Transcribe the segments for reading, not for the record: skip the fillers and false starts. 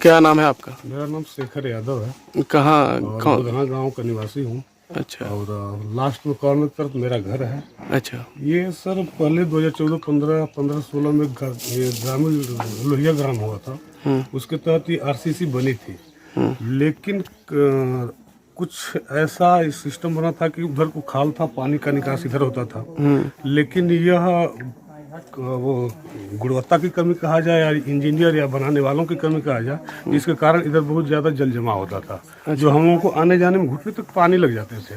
क्या नाम है आपका? मेरा नाम शेखर यादव है कहाँ और बुधना गांव का निवासी हूँ। अच्छा और लास्ट में कॉर्नर तरफ मेरा घर है। अच्छा। ये सर पहले 2014, 15, 16 में ये ग्रामीण लोहिया ग्राम हुआ था। उसके तहत ये आरसीसी बनी थी। लेकिन कुछ ऐसा सिस्टम बना था कि उधर को खाल था, पानी का निकास इधर होता था। लेकिन यह वो गुणवत्ता की कमी कहा जाए या इंजीनियर या बनाने वालों की कमी कहा जाए, जिसके कारण इधर बहुत ज़्यादा जल जमा होता था। जो हम लोगों को आने जाने में घुटने तक पानी लग जाते थे।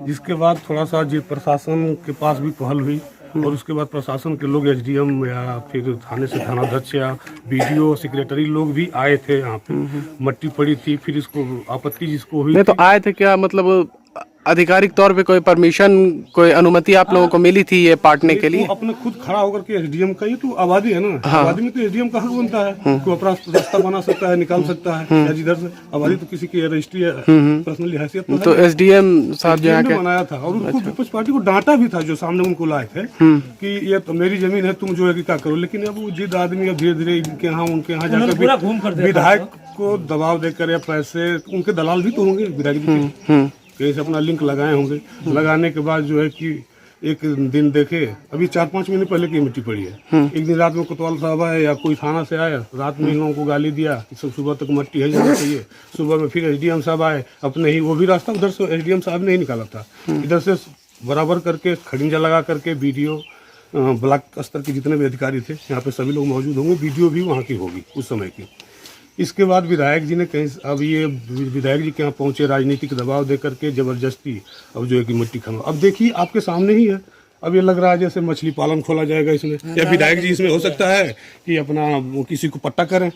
जिसके बाद थोड़ा सा जी प्रशासन के पास भी पहल हुई और उसके बाद प्रशासन के लोग एसडीएम या फिर थाने से थानाध्यक्ष या बीडीओ सेक्रेटरी लोग भी आए थे। यहाँ पे मट्टी पड़ी थी, फिर इसको आपत्ति जिसको हुई नहीं तो आए थे क्या, मतलब आधिकारिक तौर पे कोई परमिशन, कोई अनुमति आप लोगों को मिली थी ये पाटने के लिए? तो अपने खुद खड़ा होकर के एसडीएम का, ये तो आबादी है ना। हाँ। आबादी में तो एसडीएम का हक बनता है कि अपना रास्ता बना सकता है, निकाल सकता है। या जिधर से आबादी तो किसी की रजिस्ट्री पर्सनली हैसियत तो एसडीएम साहब जो है बनाया था और उनको विपक्ष पार्टी को डांटा भी था, जो सामने उनको लाए थे कि ये तो मेरी जमीन है, तुम जो है कि क्या करो। लेकिन अब वो जिद आदमी अब धीरे धीरे इनके यहाँ उनके यहाँ जाकर विधायक को दबाव देकर या पैसे, उनके दलाल भी तो होंगे विधायक जी के, अपना लिंक लगाए होंगे। लगाने के बाद जो है कि एक दिन देखे, अभी 4-5 महीने पहले की मिट्टी पड़ी है। एक दिन रात में कोतवाल साहब आए या कोई थाना से आया, रात में इन लोगों को गाली दिया कि सब सुबह तक मट्टी है जाना चाहिए। सुबह में फिर एसडीएम साहब आए, अपने ही वो भी रास्ता उधर से एसडीएम साहब ने ही निकाला था। इधर से बराबर करके खड़िंजा लगा करके बीडीओ ब्लॉक स्तर के जितने भी अधिकारी थे यहाँ पे सभी लोग मौजूद होंगे। बीडीओ भी वहाँ की होगी उस समय की। इसके बाद विधायक जी ने कहीं, अब ये विधायक जी के यहाँ पहुंचे, राजनीतिक दबाव दे करके जबरदस्ती अब जो है कि मिट्टी खनवा। अब देखिए आपके सामने ही है। अब ये लग रहा है जैसे मछली पालन खोला जाएगा इसमें, या विधायक जी इसमें हो सकता है कि अपना वो किसी को पट्टा करें,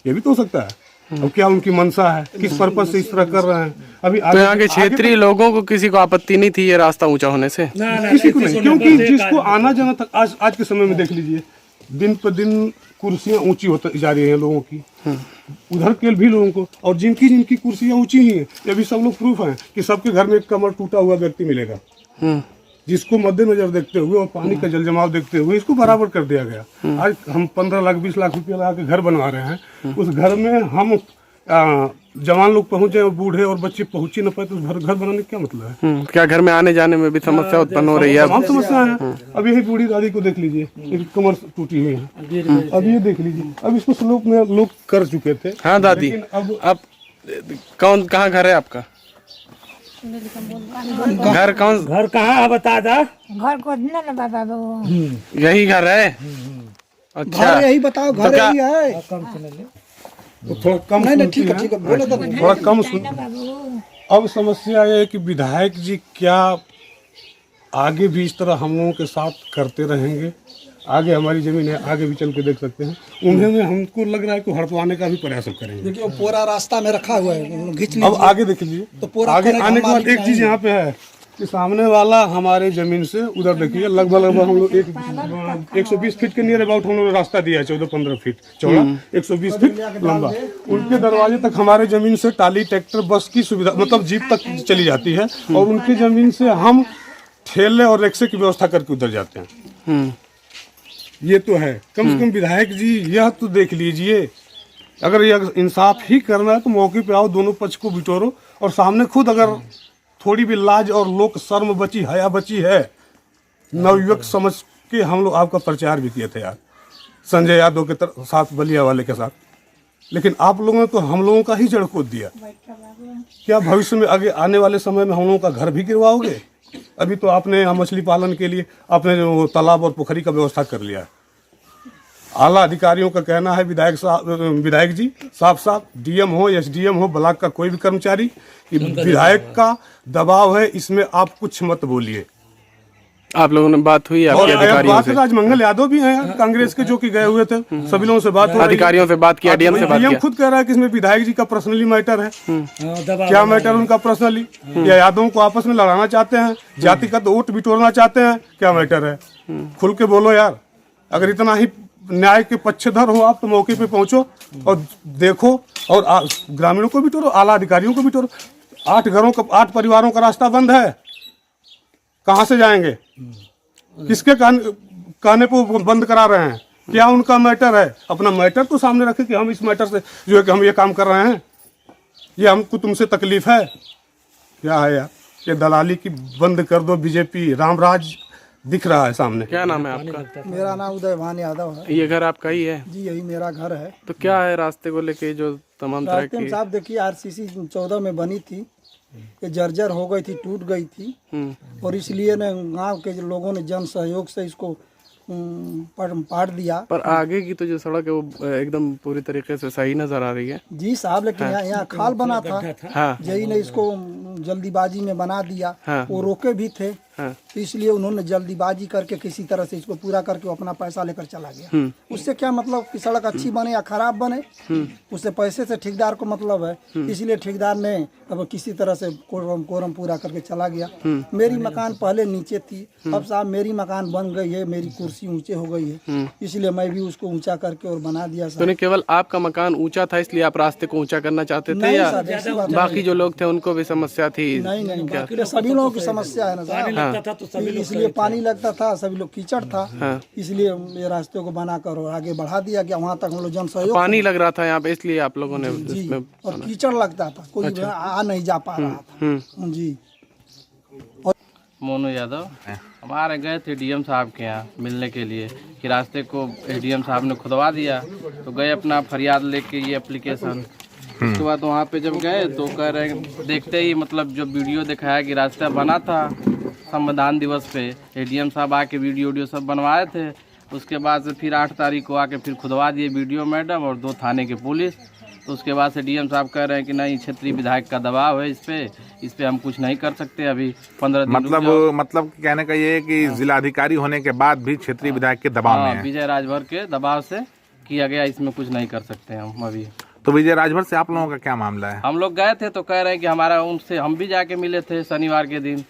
ये भी तो हो सकता है। अब क्या उनकी मंशा है, किस पर्पज से इस तरह कर रहे हैं? अभी तो यहाँ के क्षेत्रीय लोगों को किसी को आपत्ति नहीं थी ये रास्ता ऊंचा होने से? किसी को नहीं, क्योंकि जिसको आना जाना था, आज के समय में देख लीजिए, दिन पर दिन कुर्सियां ऊंची होती जा रही हैं लोगों की, उधर के भी लोगों को, और जिनकी जिनकी कुर्सियां ऊंची ही हैं, ये भी सब लोग प्रूफ हैं कि सबके घर में एक कमर टूटा हुआ व्यक्ति मिलेगा। जिसको मद्देनजर देखते हुए और पानी का जल जमाव देखते हुए इसको बराबर कर दिया गया। आज हम 15 लाख 20 लाख रुपया लगा के घर बनवा रहे हैं। उस घर में हम जवान लोग पहुंचे और बूढ़े और बच्चे पहुंच ही न पाए, तो घर बनाने का क्या मतलब है? क्या घर में आने जाने में भी समस्या उत्पन्न हो रही है? तमाम समस्या है। अब यही बूढ़ी दादी को देख लीजिए, एक कमर टूटी हुई है। अब ये देख लीजिए, अब इसको स्लोप में लोग कर चुके थे। हाँ दादी, अब कौन, कहाँ घर है आपका? घर कौन, घर कहाँ है बता दा? घर को ना बाबा वो यही घर है? अच्छा, यही बताओ, घर यही है। तो थोड़ा कम सुनती हैं, थोड़ा कम सुन। अब समस्या ये है कि विधायक जी क्या आगे भी इस तरह हम लोगों के साथ करते रहेंगे? आगे हमारी जमीन है, आगे भी चल के देख सकते हैं। उन्हें में हमको लग रहा है कि हड़पवाने का भी प्रयास करेंगे। देखिए पूरा रास्ता में रखा हुआ है, घिंच अब आगे देख लीजिए। तो पूरा आगे आने के बाद एक चीज यहाँ पे है कि सामने वाला हमारे जमीन से उधर देखिए लगभग हम लोग 120 फीट के नियर अबाउट हम लोग रास्ता दिया है, 14-15 फीट चौड़ा, 120 फीट लंबा। उनके दरवाजे तक हमारे जमीन से टाली, ट्रैक्टर, बस की सुविधा, मतलब जीप तक चली जाती है। और उनकी जमीन से हम ठेले और रिक्शे की व्यवस्था करके उधर जाते हैं। ये तो है। कम से कम विधायक जी यह तो देख लीजिए, अगर यह इंसाफ ही करना है तो मौके पे आओ, दोनों पक्ष को बिटोरो, और सामने खुद अगर थोड़ी भी लाज और लोक शर्म बची, हया बची है, नवयुवक समझ के हम लोग आपका प्रचार भी किए थे यार, संजय यादव के साथ, बलिया वाले के साथ। लेकिन आप लोगों ने तो हम लोगों का ही जड़ खोद दिया। क्या भविष्य में आगे आने वाले समय में हम लोगों का घर भी गिरवाओगे? अभी तो आपने यहाँ मछली पालन के लिए आपने जो तालाब और पोखरी का व्यवस्था कर लिया है। आला अधिकारियों का कहना है, विधायक जी साफ डीएम हो, एसडीएम हो, ब्लॉक का कोई भी कर्मचारी, कि विधायक का दबाव है, इसमें आप कुछ मत बोलिए। आप लोगों ने बात हुई आपके अधिकारियों से? राजमंगल यादव भी हैं कांग्रेस के, जो कि गए हुए थे, सभी लोगों से बात हो रही है। अधिकारियों से बात किया, डीएम से बात किया। खुद कह रहा है कि इसमें विधायक जी का पर्सनली मैटर है। क्या मैटर उनका पर्सनली? या यादवों को आपस में लड़ाना चाहते हैं, जातिगत वोट बिटोरना चाहते हैं? क्या मैटर है? खुल के बोलो यार। अगर इतना ही न्याय के पक्षधर हो आप, तो मौके पे पहुंचो और देखो, और ग्रामीणों को बिटोरो, आला अधिकारियों को बिटोरो। 8 परिवारों का रास्ता बंद है, कहाँ से जाएंगे? किसके कहने पे बंद करा रहे हैं? क्या उनका मैटर है? अपना मैटर तो सामने रखे कि हम इस मैटर से जो है कि हम ये काम कर रहे हैं, ये हमको तुमसे तकलीफ है। क्या है यार, ये दलाली की बंद कर दो। बीजेपी रामराज दिख रहा है सामने। क्या नाम है आपका? मेरा नाम उदय भान यादव है ये घर आपका ही है? जी, यही मेरा घर है। तो क्या है रास्ते को लेके जो तमाम तरह रास्ते में की? साहब देखिए, आरसीसी 14 में बनी थी, ये जर्जर हो गई थी, टूट गई थी, और इसलिए न गांव के लोगों ने जन सहयोग से इसको पाट दिया। पर आगे की तो जो सड़क है वो एकदम पूरी तरीके से सही नजर आ रही है। जी साहब, लेकिन यहाँ खाल बना था, हाँ यही ने इसको जल्दीबाजी में बना दिया। हाँ। वो रोके भी थे, हाँ। तो इसलिए उन्होंने जल्दीबाजी करके किसी तरह से इसको पूरा करके वो अपना पैसा लेकर चला गया। उससे क्या मतलब कि सड़क अच्छी बने या खराब बने, उससे पैसे से ठेकेदार को मतलब है। इसलिए ठेकेदार ने अब किसी तरह से कोरम पूरा करके चला गया। मेरी मकान पहले नीचे थी, अब साहब मेरी मकान बन गई है, मेरी कुर्सी ऊंचे हो गई है, इसलिए मैं भी उसको ऊंचा करके और बना दिया। तो नहीं केवल आपका मकान ऊंचा था इसलिए आप रास्ते को ऊंचा करना चाहते थे, या साहब, ऐसी बात बाकी जो लोग थे उनको भी समस्या थी? नहीं, बाकी सभी लोगों की समस्या है ना साहब। इसलिए पानी लगता था, सभी लोग कीचड़ था, इसलिए ये रास्ते को बनाकर और आगे बढ़ा दिया गया। वहाँ तक हम लोग जन सहयोग, पानी लग रहा था यहाँ पे इसलिए आप लोगों ने जी, इसमें? और कीचड़ लगता था, कोई आ नहीं जा पा रहा था जी। मोनू यादव हमारे गए थे डीएम साहब के यहाँ मिलने के लिए कि रास्ते को डीएम साहब ने खुदवा दिया, तो गए अपना फरियाद लेके ये एप्लीकेशन। उसके बाद वहाँ पे जब गए तो कह रहे हैं, देखते ही मतलब जो वीडियो दिखाया कि रास्ता बना था संविधान दिवस पे, एडीएम साहब आके वीडियो सब बनवाए थे। उसके बाद से फिर 8 तारीख को आके फिर खुदवा दिए वीडियो मैडम और 2 थाने के पुलिस। तो उसके बाद से डीएम साहब कह रहे हैं कि नहीं, क्षेत्रीय विधायक का दबाव है इस पे हम कुछ नहीं कर सकते अभी 15 दिन। मतलब कहने का ये है कि जिलाधिकारी होने के बाद भी क्षेत्रीय विधायक के दबाव में है। विजय राजभर के दबाव से किया गया, इसमें कुछ नहीं कर सकते हम अभी। तो विजय राजभर से आप लोगों का क्या मामला है? हम लोग गए थे तो कह रहे हैं कि हमारा उनसे, हम भी जाके मिले थे शनिवार के दिन,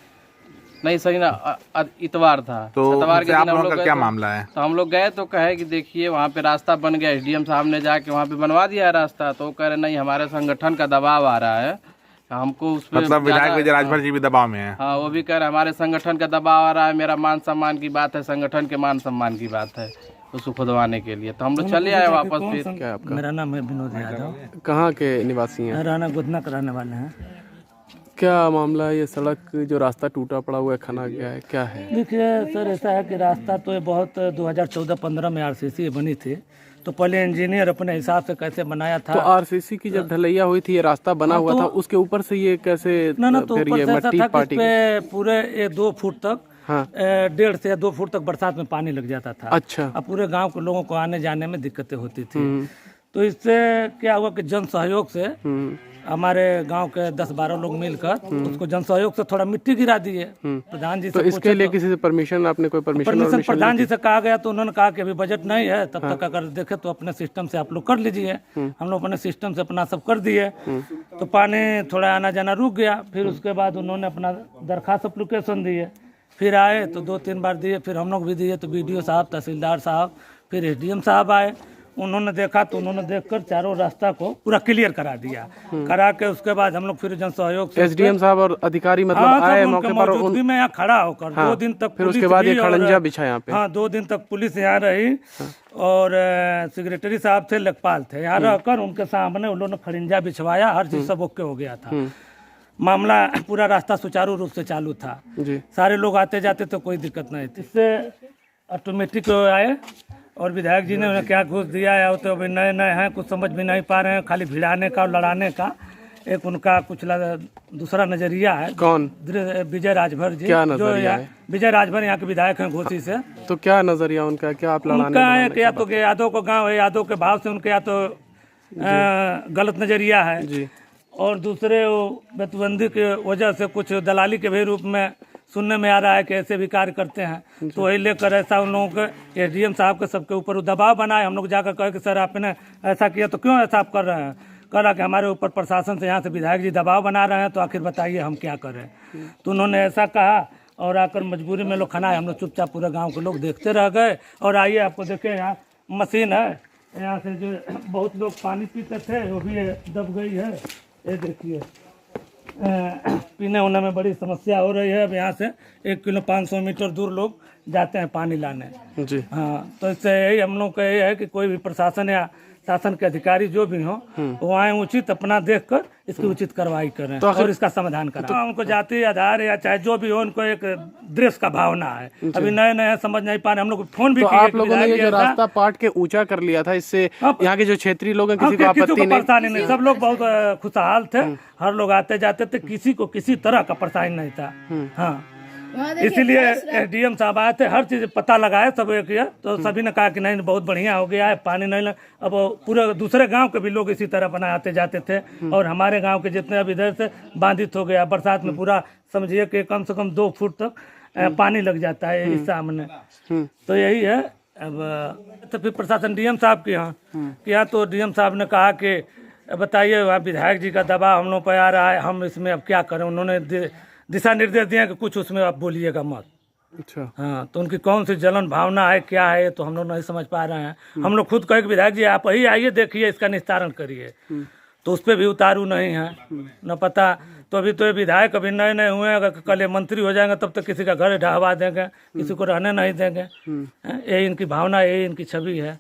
नहीं सही ना, इतवार था, तो इतवार के दिन आप हम लोगों लोग का क्या मामला है? तो हम लोग गए तो कहे कि देखिए वहाँ पे रास्ता बन गया, एसडीएम साहब ने जाके वहाँ पे बनवा दिया है रास्ता। तो कह रहे नहीं, हमारे संगठन का दबाव आ रहा है, हमको उस पर मतलब विधायक विजय राजभर जी भी दबाव में है? हाँ, वो भी कह रहे हमारे संगठन का दबाव आ रहा है, मेरा मान सम्मान की बात है, संगठन के मान सम्मान की बात है उसको खुदवाने के लिए। तो हम लोग चले आए वापस फिर। क्या आपका? मेरा नाम है विनोद यादव, कहाँ के निवासी हैं? राना गुदना कराने वाले हैं। क्या मामला है? ये सड़क जो रास्ता टूटा पड़ा हुआ है, खना गया है, क्या है? देखिए सर, ऐसा है कि रास्ता तो ये बहुत 2014-15 में आरसीसी बनी थी, तो पहले इंजीनियर अपने हिसाब से कैसे बनाया था। तो आरसीसी की जब ढलैया हुई थी, ये रास्ता बना हुआ था, उसके ऊपर से ये कैसे ना तो फिर ऊपर ये से ऐसा मट्टी था कि पार्टी? इसपे पूरे 2 फुट तक, हाँ। 1.5 से 2 फुट तक बरसात में पानी लग जाता था। अच्छा। अब पूरे गांव के लोगों को आने जाने में दिक्कतें होती थी। तो इससे क्या हुआ कि जन सहयोग से हमारे गांव के 10-12 लोग मिलकर उसको जन सहयोग से थोड़ा मिट्टी गिरा दिए। प्रधान जी से तो इसके लिए किसी से परमिशन, आपने कोई परमिशन प्रधान जी से कहा गया, तो उन्होंने कहा कि अभी बजट नहीं है, तब तक अगर देखे तो अपने सिस्टम से आप लोग कर लीजिए। हम लोग अपने सिस्टम से अपना सब कर दिए, तो पानी थोड़ा आना जाना रुक गया। फिर उसके बाद उन्होंने अपना दरखास्त एप्लीकेशन दिए, फिर आए तो 2-3 बार दिए, फिर हम लोग भी दिए, तो बीडीओ साहब, तहसीलदार साहब, फिर एसडीएम साहब आए। उन्होंने देखा तो उन्होंने देखकर चारों रास्ता को पूरा क्लियर करा दिया। करा के उसके बाद हम लोग फिर जन सहयोग से एसडीएम साहब और अधिकारी मतलब आए मौके पर? मौजूदगी में यहाँ खड़ा होकर 2 दिन तक फिर उसके बाद ये खड़ंजा बिछा यहाँ पे? हाँ, 2 दिन तक पुलिस यहाँ रही, और सेक्रेटरी साहब थे, लेखपाल थे, यहाँ रहकर उनके सामने उन्होंने खड़ंजा बिछवाया, हर चीज सब ओके हो गया था। मामला पूरा रास्ता सुचारू रूप से चालू था जी। सारे लोग आते जाते तो कोई दिक्कत नहीं थी। इससे ऑटोमेटिक आए, और विधायक जी ने उन्हें क्या घूस दिया है, तो अभी नए नए हैं, कुछ समझ भी नहीं पा रहे हैं, खाली भिड़ाने का और लड़ाने का एक उनका कुछ दूसरा नजरिया है। कौन? विजय राजभर जी। क्या नजरिया है? विजय राजभर यहाँ के विधायक हैं घोसी से। तो क्या नजरिया उनका, क्या आप लड़ाने उनका है कि या तो यादव को गाँव है, यादव के भाव से उनके या तो गलत नजरिया है जी, और दूसरे बेतबंदी के वजह से कुछ दलाली के भी रूप में सुनने में आ रहा है कि ऐसे भी कार्य करते हैं। तो वही लेकर ऐसा उन लोगों के एसडीएम साहब के सबके ऊपर दबाव बनाए। हम लोग जाकर कहे कि सर आपने ऐसा किया तो क्यों ऐसा आप कर रहे हैं? कहा कि हमारे ऊपर प्रशासन से यहाँ से विधायक जी दबाव बना रहे हैं, तो आखिर बताइए हम क्या करें। तो उन्होंने ऐसा कहा और आकर मजबूरी में लोग खाना है, हम लोग चुपचाप पूरे गाँव के लोग देखते रह गए। और आइए आपको देखें, यहाँ मशीन है, यहाँ से जो बहुत लोग पानी पीते थे वो भी दब गई है, ये देखिए। पीने होने में बड़ी समस्या हो रही है। अब यहाँ से 1 किलो 500 मीटर दूर लोग जाते हैं पानी लाने। जी। हाँ, तो इससे यही हम लोग का ये है कि कोई भी प्रशासन या शासन के अधिकारी जो भी हों वो आए, उचित अपना देखकर इसकी उचित कार्रवाई करें और इसका समाधान करें। उनको जाति आधार या चाहे जो भी हो, उनको एक देश का भावना है। अभी नए नए समझ नहीं पा रहे, हम लोग फोन भी तो किए आप कि लोगों ने ये जो विधायक रास्ता पाट के ऊंचा कर लिया था, इससे यहाँ के जो क्षेत्रीय लोग हैं किसी को आपत्ति नहीं? परेशानी नहीं, सब लोग बहुत खुशहाल थे, हर लोग आते जाते थे, किसी को किसी तरह का परेशानी नहीं था। हाँ, इसीलिए एसडीएम साहब आए थे, हर चीज पता लगाए, सब एक किया, तो सभी ने कहा कि नहीं बहुत बढ़िया हो गया है, पानी नहीं अब पूरे दूसरे गांव के भी लोग इसी तरह अपना आते जाते थे, और हमारे गांव के जितने अब इधर से बाधित हो गया, बरसात में पूरा समझिए कि कम से कम 2 फुट तक पानी लग जाता है इस सामने। तो यही है। अब तो फिर प्रशासन डीएम साहब के यहाँ तो डीएम साहब ने कहा कि बताइए विधायक जी का दबाव हम लोग पर आ रहा है, हम इसमें अब क्या करें। उन्होंने दिशा निर्देश दिया कि कुछ उसमें आप बोलिएगा मत। अच्छा। हाँ, तो उनकी कौन सी जलन भावना है, क्या है, तो हम लोग नहीं समझ पा रहे हैं। हम लोग खुद कहे कि विधायक जी आप ही आइए, देखिए इसका निस्तारण करिए, तो उस पर भी उतारू नहीं है, न पता। तो अभी तो ये विधायक अभी नए नए हुए हैं, अगर कल ये मंत्री हो जाएंगे तब तक किसी का घर ढहवा देंगे, किसी को रहने नहीं देंगे। ये इनकी भावना, ये इनकी छवि है।